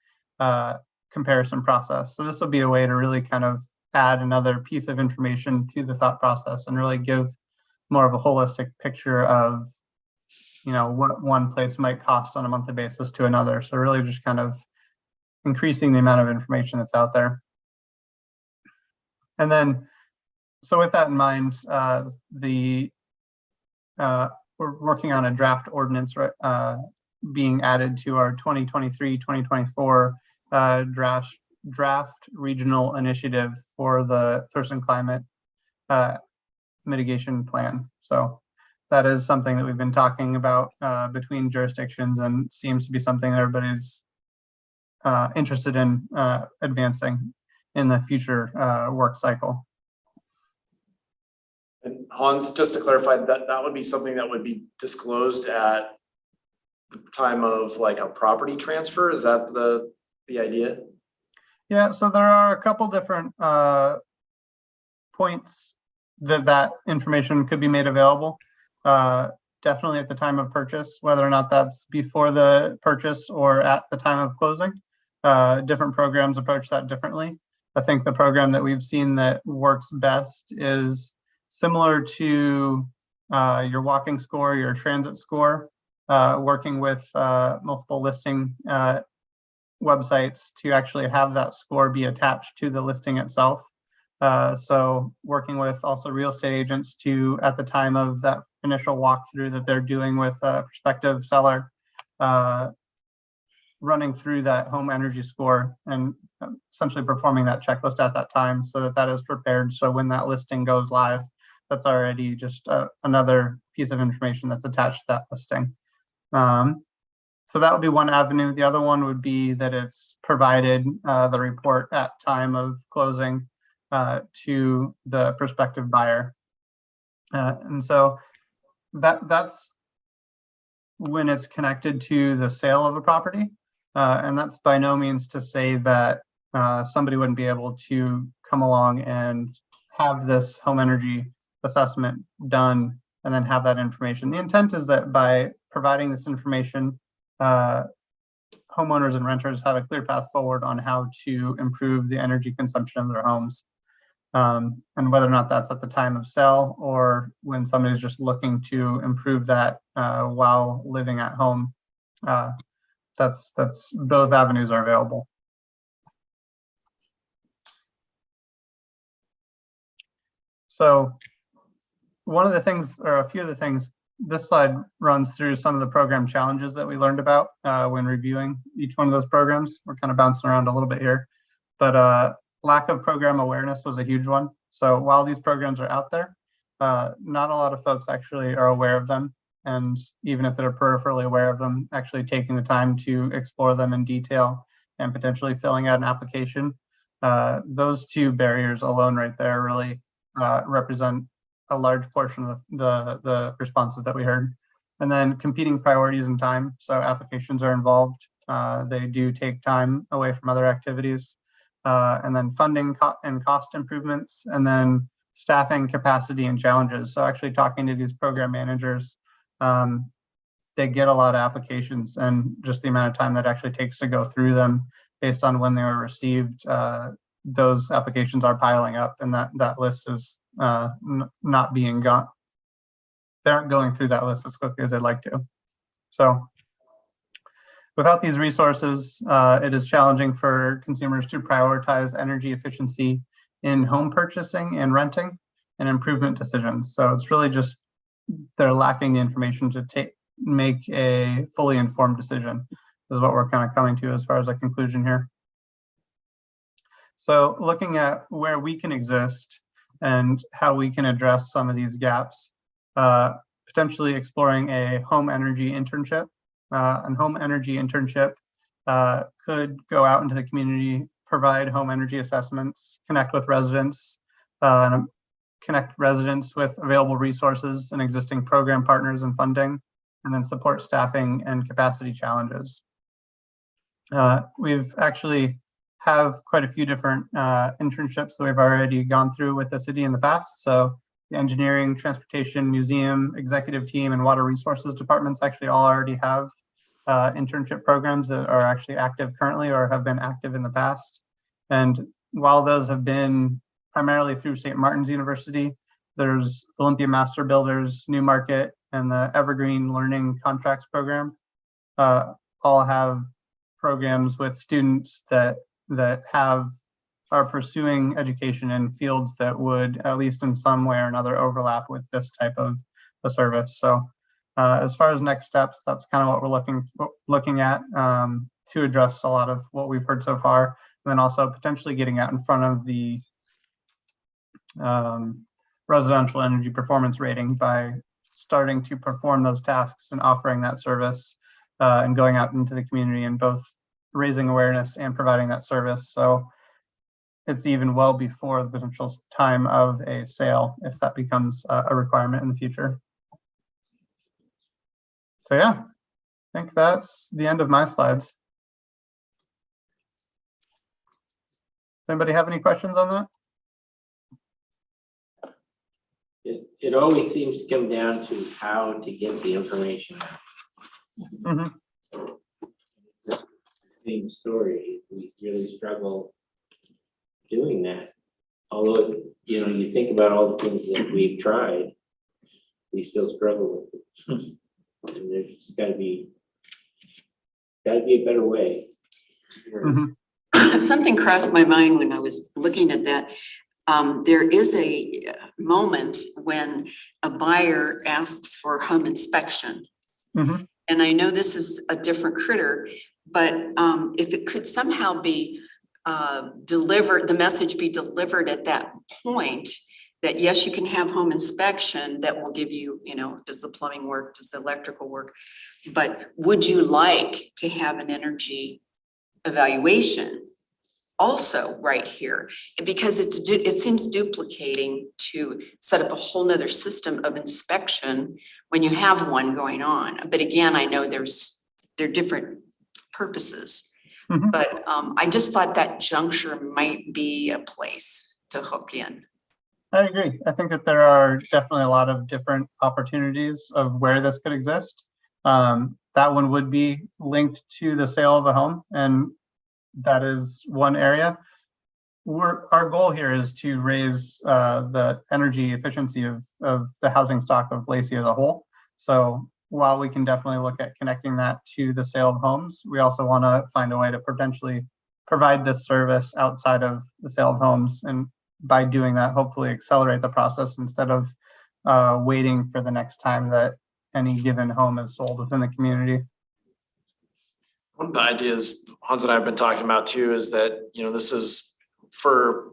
comparison process. So this will be a way to really kind of add another piece of information to the thought process and really give more of a holistic picture of, you know, what one place might cost on a monthly basis to another. So really just kind of increasing the amount of information that's out there. And then, so with that in mind, we're working on a draft ordinance being added to our 2023-2024 draft regional initiative for the Thurston Climate mitigation plan. So that is something that we've been talking about between jurisdictions, and seems to be something that everybody's interested in advancing in the future work cycle. And Hans, just to clarify, that would be something that would be disclosed at the time of like a property transfer? Is that the idea? Yeah, so there are a couple different points that information could be made available. Definitely at the time of purchase, whether or not that's before the purchase or at the time of closing. Different programs approach that differently. I think the program that we've seen that works best is similar to your walking score, your transit score, working with multiple listing websites to actually have that score be attached to the listing itself. So working with also real estate agents to, at the time of that initial walkthrough that they're doing with a prospective seller, running through that home energy score and essentially performing that checklist at that time so that that is prepared. So when that listing goes live, that's already just another piece of information that's attached to that listing. So that would be one avenue. The other one would be that it's provided the report at time of closing to the prospective buyer. And so that's when it's connected to the sale of a property. And that's by no means to say that somebody wouldn't be able to come along and have this home energy assessment done and then have that information. The intent is that by providing this information, homeowners and renters have a clear path forward on how to improve the energy consumption of their homes. And whether or not that's at the time of sale or when somebody's just looking to improve that while living at home, that's both avenues are available. So one of the things, or a few of the things, this slide runs through some of the program challenges that we learned about when reviewing each one of those programs. We're kind of bouncing around a little bit here, but lack of program awareness was a huge one. So while these programs are out there, not a lot of folks actually are aware of them. And even if they're peripherally aware of them, actually taking the time to explore them in detail and potentially filling out an application, those two barriers alone right there really represent a large portion of the responses that we heard. And then competing priorities and time. So applications are involved. They do take time away from other activities. And then funding and cost improvements, and then staffing capacity and challenges. So actually talking to these program managers, they get a lot of applications, and just the amount of time that actually takes to go through them based on when they were received, those applications are piling up, and that list is not being got. They aren't going through that list as quickly as they'd like to. So without these resources, it is challenging for consumers to prioritize energy efficiency in home purchasing and renting and improvement decisions. So it's really just they're lacking the information to make a fully informed decision is what we're kind of coming to as far as a conclusion here. So looking at where we can exist and how we can address some of these gaps, potentially exploring a home energy internship. And home energy internship could go out into the community, provide home energy assessments, connect with residents, connect residents with available resources and existing program partners and funding, and then support staffing and capacity challenges. We've actually have quite a few different internships that we've already gone through with the city in the past. So the engineering, transportation, museum, executive team, and water resources departments actually all already have internship programs that are actually active currently or have been active in the past. And while those have been primarily through St. Martin's University, there's Olympia Master Builders, Newmarket, and the Evergreen Learning Contracts Program. All have programs with students that are pursuing education in fields that would, at least in some way or another, overlap with this type of a service. So as far as next steps, that's kind of what we're looking at to address a lot of what we've heard so far. And then also potentially getting out in front of the residential energy performance rating by starting to perform those tasks and offering that service and going out into the community and both raising awareness and providing that service. So it's even well before the potential time of a sale, if that becomes a requirement in the future. So yeah, I think that's the end of my slides. Anybody have any questions on that? It always seems to come down to how to get the information out. Same story, we really struggle doing that. Although, you know, you think about all the things that we've tried, we still struggle with it. And there's gotta be a better way. Something crossed my mind when I was looking at that. There is a moment when a buyer asks for home inspection. Mhm. And I know this is a different critter, but if it could somehow be delivered, the message be delivered at that point, that yes, you can have home inspection that will give you, you know, does the plumbing work, does the electrical work? But would you like to have an energy evaluation also right here? Because it seems duplicating to set up a whole nother system of inspection when you have one going on. But again, I know they're different purposes. Mhm. But I just thought that juncture might be a place to hook in. I agree. I think that there are definitely a lot of different opportunities of where this could exist. That one would be linked to the sale of a home, and that is one area. Our goal here is to raise the energy efficiency of the housing stock of Lacey as a whole. So while we can definitely look at connecting that to the sale of homes, we also want to find a way to potentially provide this service outside of the sale of homes. And by doing that, hopefully accelerate the process instead of waiting for the next time that any given home is sold within the community. One of the ideas Hans and I have been talking about too is that, you know, this is for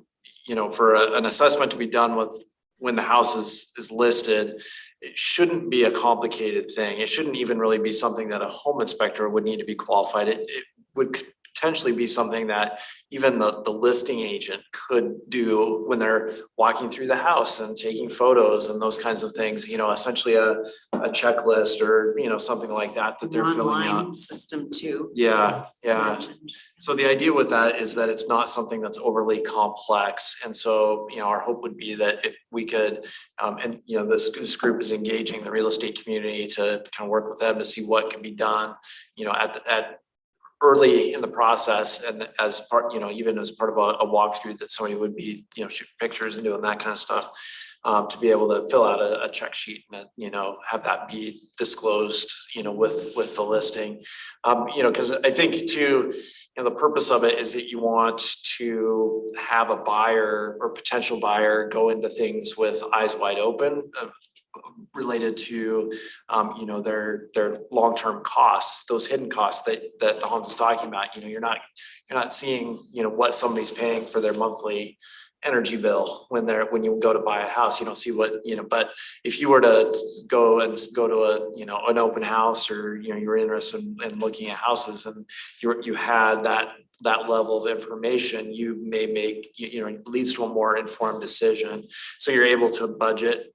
an assessment to be done with when the house is listed. It shouldn't be a complicated thing. It shouldn't even really be something that a home inspector would need to be qualified. It would potentially be something that even the listing agent could do when they're walking through the house and taking photos and those kinds of things, you know, essentially a checklist or, you know, something like that they're filling out. Online system too. Yeah. Mentioned. So the idea with that is that it's not something that's overly complex. And so, you know, our hope would be that if we could, and you know, this group is engaging the real estate community to kind of work with them to see what can be done, you know, at early in the process, and as part, you know, even as part of a walkthrough that somebody would be, you know, shooting pictures and doing that kind of stuff, to be able to fill out a check sheet and, you know, have that be disclosed, you know, with the listing. You know, because I think too, you know, the purpose of it is that you want to have a buyer or potential buyer go into things with eyes wide open, related to, you know, their long-term costs, those hidden costs that Hans was talking about. You know, you're not seeing, you know, what somebody's paying for their monthly energy bill when you go to buy a house. You don't see what, you know, but if you were to go to a, you know, an open house, or, you know, you're interested in looking at houses and you had that level of information, you may make, you know, it leads to a more informed decision. So you're able to budget,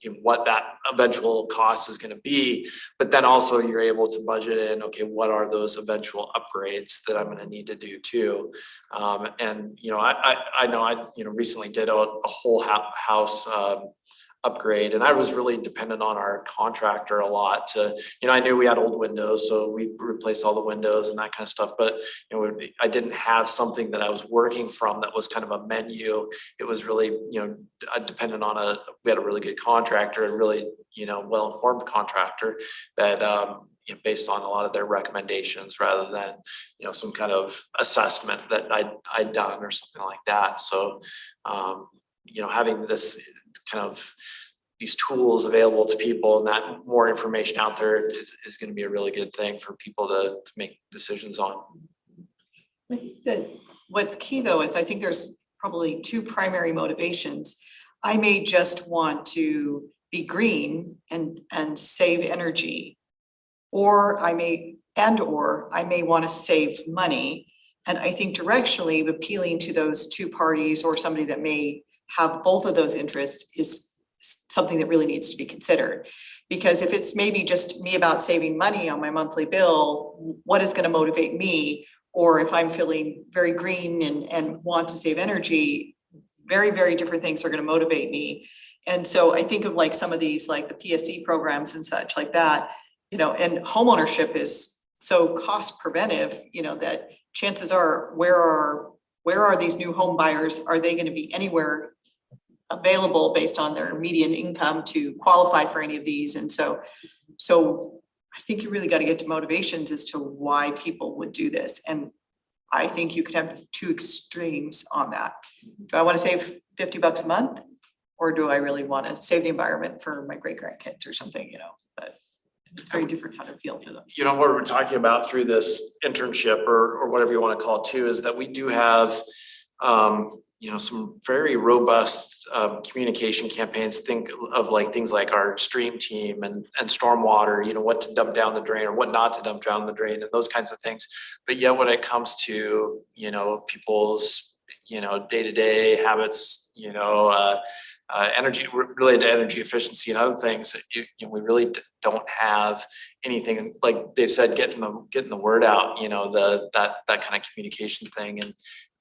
you know, what that eventual cost is going to be, but then also you're able to budget in, okay, what are those eventual upgrades that I'm going to need to do too. And, you know, I know I, you know, recently did a whole house upgrade, and I was really dependent on our contractor a lot to, I knew we had old windows, so we replaced all the windows and that kind of stuff, but I didn't have something that I was working from that was kind of a menu. It was really, dependent on we had a really good contractor, a really, well-informed contractor that, based on a lot of their recommendations rather than, some kind of assessment that I'd done or something like that. So, having this kind of these tools available to people and that more information out there is going to be a really good thing for people to make decisions on. I think that what's key though is I think there's probably two primary motivations. I may just want to be green and save energy, or I may want to save money. And I think directionally appealing to those two parties or somebody that may have both of those interests is something that really needs to be considered. Because if it's maybe just me about saving money on my monthly bill, what is going to motivate me? Or if I'm feeling very green and want to save energy, very, very different things are going to motivate me. And so I think of like some of these, like the PSE programs and such like that, and homeownership is so cost preventive, that chances are, where are these new home buyers? Are they going to be anywhere available based on their median income to qualify for any of these? And so I think you really got to get to motivations as to why people would do this. And I think you could have two extremes on that. Do I want to save $50 a month? Or do I really want to save the environment for my great grandkids or something, but it's very different how to feel for them. What we're talking about through this internship or whatever you want to call it too, is that we do have, some very robust communication campaigns. Think of like things like our stream team and stormwater, what to dump down the drain or what not to dump down the drain and those kinds of things. But yet when it comes to, people's, day-to-day habits, energy related to energy efficiency and other things, we really don't have anything, like they've said, getting the word out, that kind of communication thing.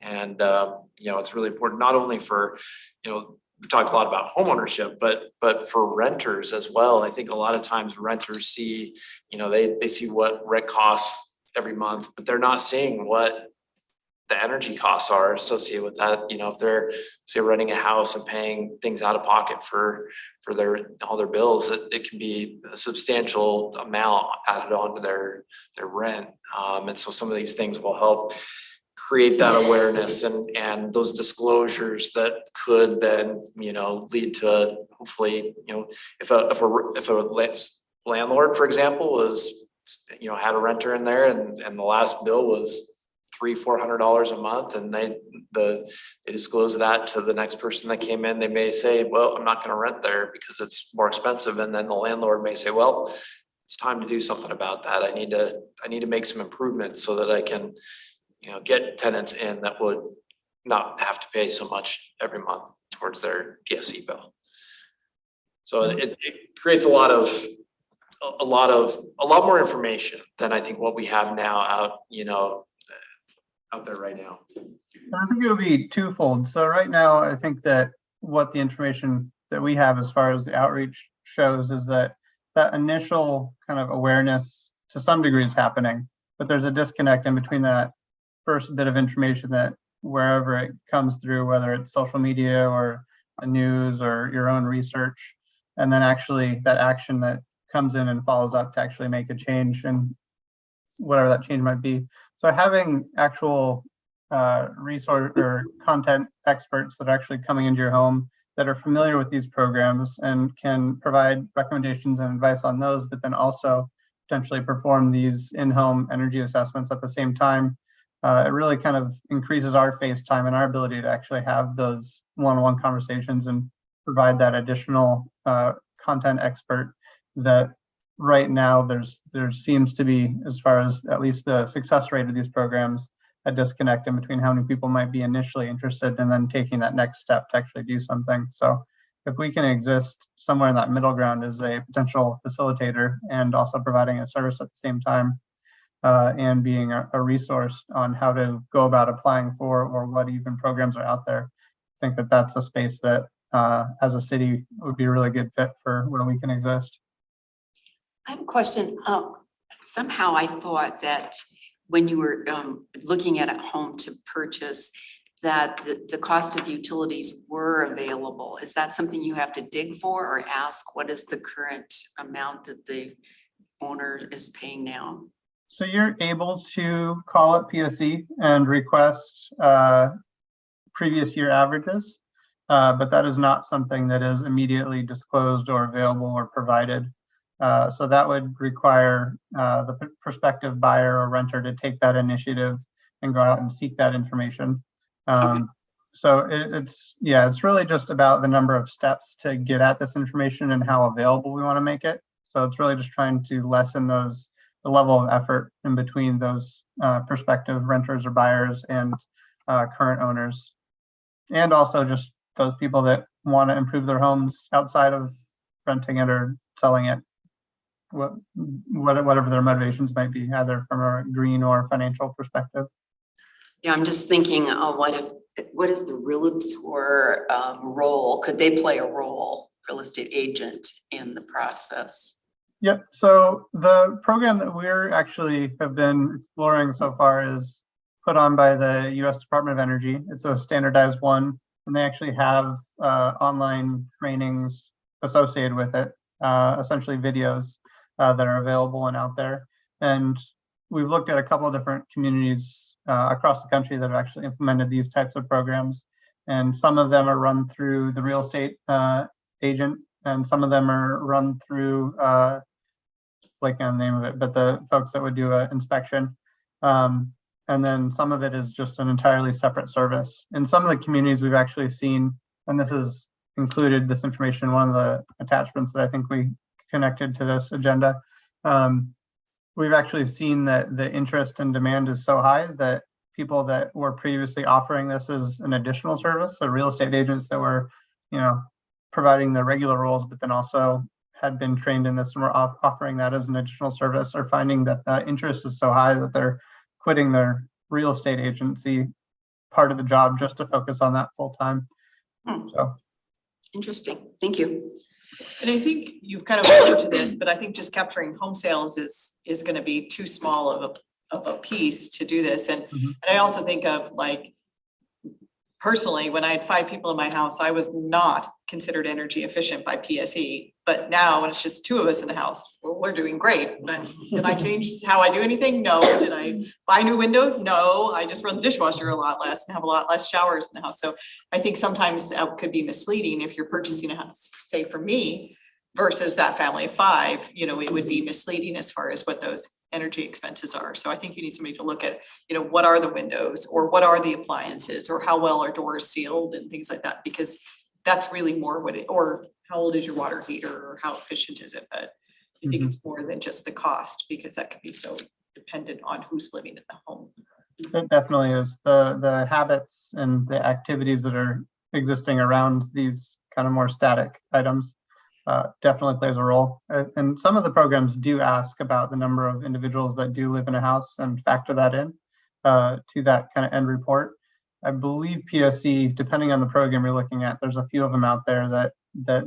And it's really important, not only for, we talked a lot about homeownership, but for renters as well. I think a lot of times renters see, they see what rent costs every month, but they're not seeing what the energy costs are associated with that. If they're, say, renting a house and paying things out of pocket for all their bills, it can be a substantial amount added on to their rent. And so some of these things will help create that awareness and those disclosures that could then, lead to hopefully, if a landlord, for example, was, had a renter in there and the last bill was $300-400 a month, and they disclose that to the next person that came in, they may say, well, I'm not going to rent there because it's more expensive. And then the landlord may say, well, it's time to do something about that. I need to make some improvements so that I can, get tenants in that would not have to pay so much every month towards their PSE bill. So it creates a lot more information than I think what we have now out there right now. I think it would be twofold. So right now, I think that what the information that we have as far as the outreach shows is that initial kind of awareness to some degree is happening, but there's a disconnect in between that first bit of information that wherever it comes through, whether it's social media or the news or your own research, and then actually that action that comes in and follows up to actually make a change and whatever that change might be. So having actual resource or content experts that are actually coming into your home that are familiar with these programs and can provide recommendations and advice on those, but then also potentially perform these in-home energy assessments at the same time, it really kind of increases our face time and our ability to actually have those one-on-one conversations and provide that additional content expert that right now there seems to be, as far as at least the success rate of these programs, a disconnect in between how many people might be initially interested and then taking that next step to actually do something. So if we can exist somewhere in that middle ground as a potential facilitator and also providing a service at the same time, and being a resource on how to go about applying for or what even programs are out there, I think that that's a space that as a city would be a really good fit for where we can exist. I have a question. Somehow I thought that when you were looking at a home to purchase, that the cost of utilities were available. Is that something you have to dig for or ask? What is the current amount that the owner is paying now? So you're able to call up PSE and request previous year averages, but that is not something that is immediately disclosed or available or provided. So that would require the prospective buyer or renter to take that initiative and go out and seek that information. So it's really just about the number of steps to get at this information and how available we want to make it. So it's really just trying to lessen the level of effort in between those prospective renters or buyers and current owners. And also just those people that want to improve their homes outside of renting it or selling it, whatever their motivations might be, either from a green or financial perspective. Yeah, I'm just thinking, what is the realtor role? Could they play a role, real estate agent, in the process? Yep. So the program that we're actually have been exploring so far is put on by the U.S. Department of Energy. It's a standardized one, and they actually have online trainings associated with it, essentially videos that are available and out there. And we've looked at a couple of different communities across the country that have actually implemented these types of programs. And some of them are run through the real estate agent, and some of them are run through, like on the name of it, but the folks that would do an inspection. And then some of it is just an entirely separate service. In some of the communities we've actually seen, and this is included, this information, one of the attachments that I think we connected to this agenda, we've actually seen that the interest and demand is so high that people that were previously offering this as an additional service, so real estate agents that were, providing the regular roles, but then also had been trained in this and were offering that as an additional service, are finding that the interest is so high that they're quitting their real estate agency part of the job just to focus on that full time. So Interesting. Thank you. And I think you've kind of alluded to this, but I think just capturing home sales is going to be too small of a piece to do this. And I also think of, like, personally, when I had 5 people in my house, I was not considered energy efficient by PSE. But now when it's just 2 of us in the house, we're doing great. But did I change how I do anything? No. Did I buy new windows? No. I just run the dishwasher a lot less and have a lot less showers in the house. So I think sometimes that could be misleading if you're purchasing a house, say for me, versus that family of 5, it would be misleading as far as what those energy expenses are. So I think you need somebody to look at, what are the windows, or what are the appliances, or how well are doors sealed and things like that, because that's really more or how old is your water heater, or how efficient is it? But I think it's more than just the cost, because that could be so dependent on who's living in the home. it definitely is. The habits and the activities that are existing around these kind of more static items definitely plays a role. And some of the programs do ask about the number of individuals that do live in a house and factor that in to that kind of end report. I believe PSE, depending on the program you're looking at, there's a few of them out there that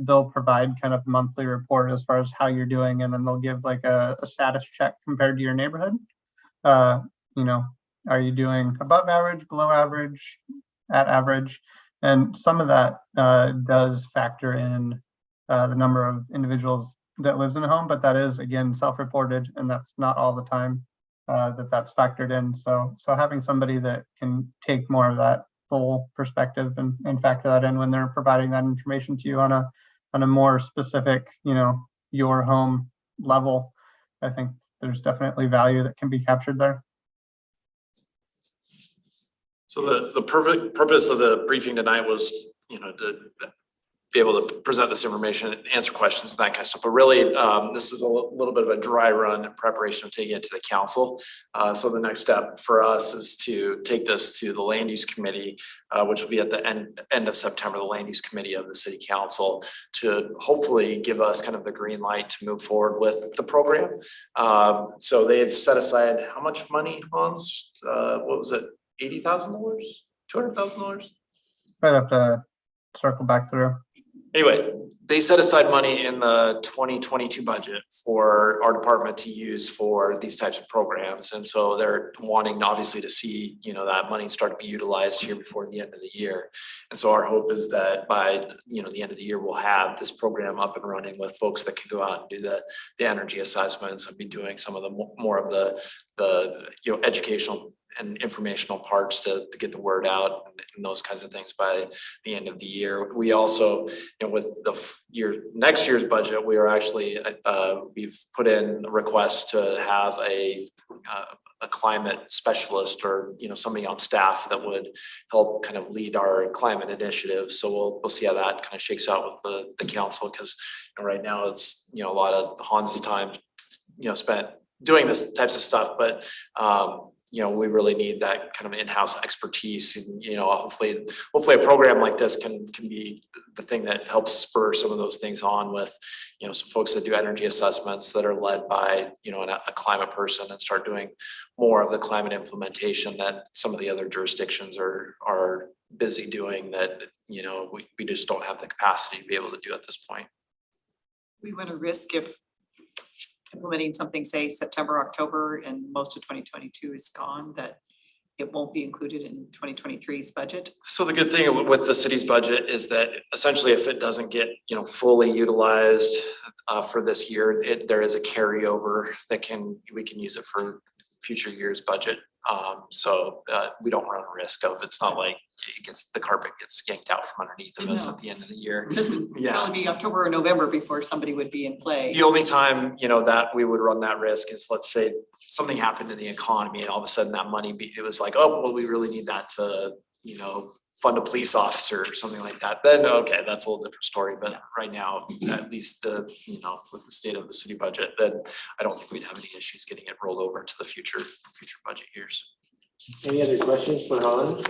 they'll provide kind of monthly report as far as how you're doing, and then they'll give like a status check compared to your neighborhood. Are you doing above average, below average, at average? And some of that does factor in the number of individuals that lives in a home, but that is, again, self-reported, and that's not all the time that's factored in. So having somebody that can take more of that full perspective and factor that in when they're providing that information to you on a more specific, your home level, I think there's definitely value that can be captured there. So the purpose of the briefing tonight was, to be able to present this information and answer questions and that kind of stuff. But really, this is a little bit of a dry run in preparation of taking it to the council. So the next step for us is to take this to the land use committee, which will be at the end of September, the land use committee of the city council, to hopefully give us kind of the green light to move forward with the program. So they've set aside how much money, Hans? What was it? $80,000? $200,000? I'd have to circle back through. Anyway, they set aside money in the 2022 budget for our department to use for these types of programs. And so they're wanting obviously to see, that money start to be utilized here before the end of the year. And so our hope is that by, the end of the year, we'll have this program up and running with folks that can go out and do the energy assessments and be doing some of the more of the educational and informational parts to get the word out and those kinds of things by the end of the year. We also, with the next year's budget, we are actually, we've put in a request to have a climate specialist or, somebody on staff that would help kind of lead our climate initiative. So we'll see how that kind of shakes out with the council, because right now it's, a lot of Hans's time, spent doing this types of stuff, but we really need that kind of in-house expertise, and hopefully a program like this can be the thing that helps spur some of those things on with some folks that do energy assessments that are led by a climate person, and start doing more of the climate implementation that some of the other jurisdictions are busy doing that we just don't have the capacity to be able to do at this point. We want to risk if implementing something, say September, October, and most of 2022 is gone, that it won't be included in 2023's budget. So the good thing with the city's budget is that essentially if it doesn't get, fully utilized for this year, there is a carryover that we can use it for future year's budget. So we don't run a risk of, it's not like the carpet gets yanked out from underneath of us at the end of the year. It'd probably be October or November before somebody would be in play. The only time, that we would run that risk is, let's say something happened in the economy and all of a sudden that money, it was like, oh, well, we really need that to, fund a police officer or something like that. Then, okay, that's a little different story. But right now, at least with the state of the city budget, then I don't think we'd have any issues getting it rolled over to the future budget years. Any other questions for Han?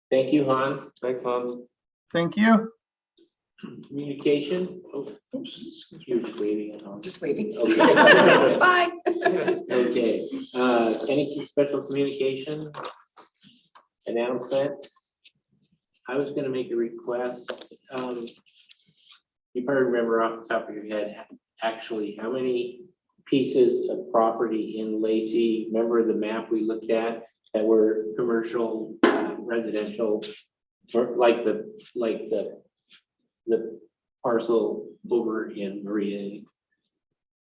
Thank you, Han. Thanks, Han. Thank you. Communication? Oh, oops, you're just waving at Han. Just waiting. Okay. Bye. Okay, any special communication? Announcements? I was gonna make a request. You probably remember off the top of your head, actually, how many pieces of property in Lacey, remember the map we looked at that were commercial, residential, or like the parcel over in Maria?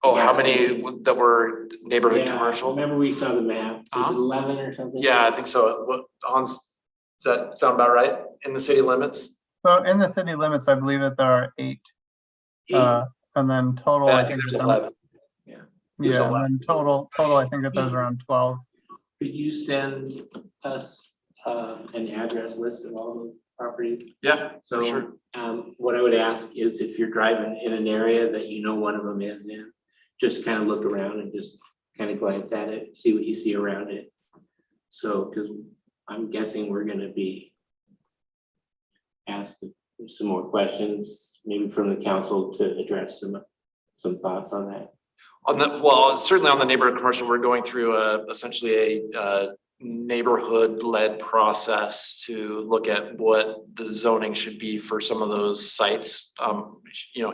Oh, how many that were neighborhood Yeah, commercial? remember we saw the map, was it 11 or something? Yeah, I think so. What, Hans, does that sound about right? In the city limits? So in the city limits, I believe that there are 8. Eight. And then total, Yeah, I I think think there's there's 11. yeah, there's and then total, I think that there's around 12. Could you send us an address list of all the properties? Yeah, So, for sure. what I would ask is if you're driving in an area that one of them is in, just kind of look around and just kind of glance at it, see what you see around it. So, because I'm guessing we're gonna be asked some more questions, maybe from the council to address some thoughts on that. Certainly on the neighborhood commercial, we're going through essentially a neighborhood-led process to look at what the zoning should be for some of those sites.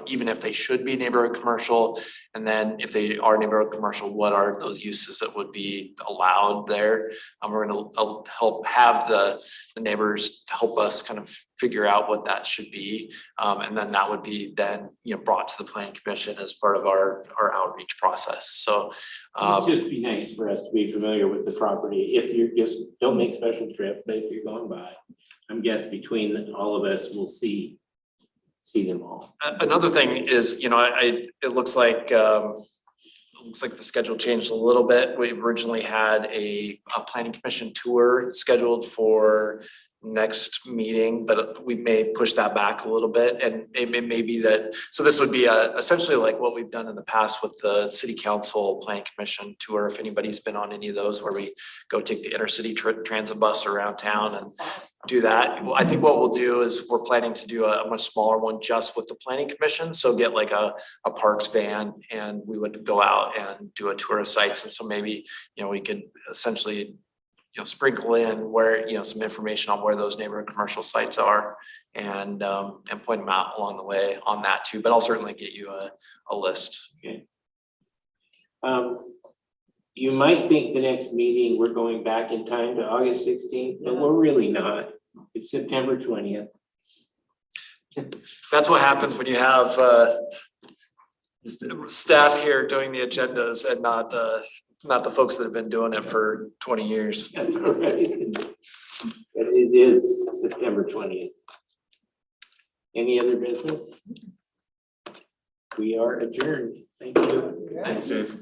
Even if they should be neighborhood commercial, and then if they are neighborhood commercial, what are those uses that would be allowed there? We're gonna help have the neighbors help us kind of figure out what that should be. And then that would be brought to the planning commission as part of our outreach process. So It'd just be nice for us to be familiar with the property. If you're just, don't make special trip, but if you're going by, I'm guessing between all of us, we'll see them all. Another thing is, it looks like the schedule changed a little bit. We originally had a planning commission tour scheduled for next meeting, but we may push that back a little bit, and it may be that, so this would be essentially like what we've done in the past with the city council planning commission tour. If anybody's been on any of those where we go take the intercity transit bus around town and do that. I think what we'll do is we're planning to do a much smaller one just with the planning commission. So get like a parks van, and we would go out and do a tour of sites. And so maybe, we could essentially sprinkle in where, some information on where those neighborhood commercial sites are and point them out along the way on that too, but I'll certainly get you a list. You might think the next meeting, we're going back in time to August 16th, but we're really not. It's September 20th. That's what happens when you have staff here doing the agendas and not the folks that have been doing it for 20 years. That's all right. But it is September 20th. Any other business? We are adjourned. Thank you. Thanks, Dave.